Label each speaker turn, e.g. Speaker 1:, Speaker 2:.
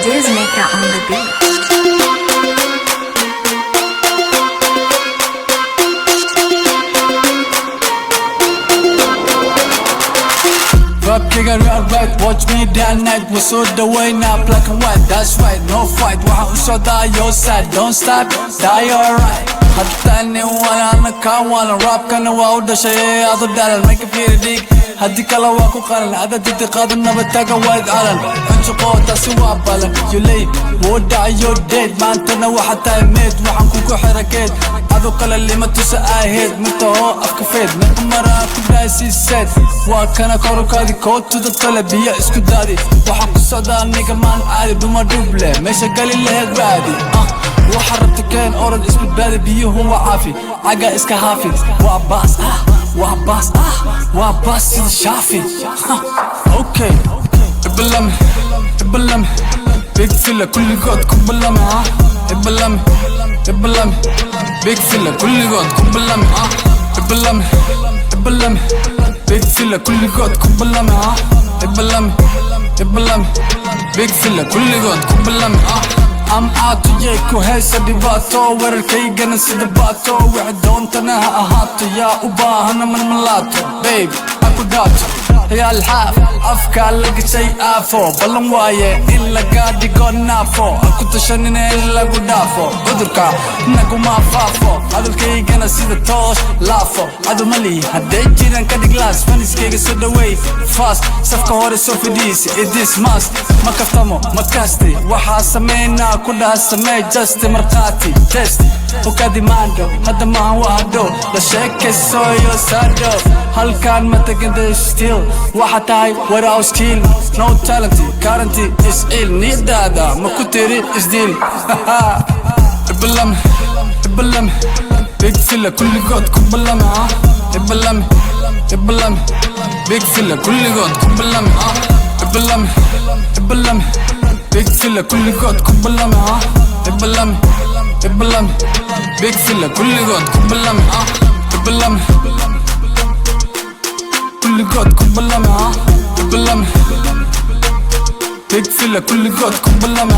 Speaker 1: Maker on the beat.
Speaker 2: Rap nigga real right, watch me that night. We're so the way now, black and white, that's right, no fight. Waxaan u socdaa your side, don't stop, die alright. Hatta nin walaana kaa waalan, rapkana waa u dhashay adu dhalan. Make a feel dig, haddii kale waa ku qalan. Ada didi qaadan nabadtaga waad calan. Cunjuqoo taasi waa balan, you late, wuu dhacayo dead. Maantana waxaa tahay meed, waxaan kugu xirageed. Adu kale lima tusa aheed, minta oo afka feed. Meeqa maraa ku dhahay sii seed, waa kana korukaadi kootuda tale biyo isku daadi. Waxaan ku socdaa niga maan caadi, dhuma dhuble meesha gali laheed baadi. Waxaa rabta keen orod isbadbaadi, biyuhu waa caafi, caga iska haafi. Waa baas waa baas waa baas sida shaafi. Okay, ibalame ibalame big filla kulligood ku balame. Ibalame ibalame big filla kulligood ku balame. Ibalame ibalame big filla kulligood ku balame. Ibalame ibalame big filla kulligood ku balame. I'm out to jay ku haysa dhibaato, weerarkaygana sida baato. Wixii doontana ha ahaato, yaa u baahana malmalaato. Babe ha ku dhaato yaa alxaaf, afkaa la gashay aafo. Ballan waaye in laga dhigo naafo, ha ku tashanina in lagu dhaafo. Cudurka naguma faafo, hadalkaygana sida toos laafo. Cadumali hadday jiraan ka dhig laas, faniskayga soo dhaweey fast. Safka hore soo fadhiisi, it is must. Ma kaftamo ma kasti, waxaa sameynaa ku dhaha samee just markhaati test. Ukaadi maandho hadda maahan waa hadho, la sheekaysoyo saadho. Halkaan ma taganda still, waxa tahay without skill. No talent, currency is ill. Niyadaada ma ku tiri isdil. Ibalame ibalame big filla kulligood ku balame. Ibalame ibalame big filla kulligood ku balame. Ibalame ibalame big filla kulligood ku balame. Ibalame ibalame big filla kulligood ku balame. Ibalame kulligood ku balame. Ibalame big filla kulligood ku balame.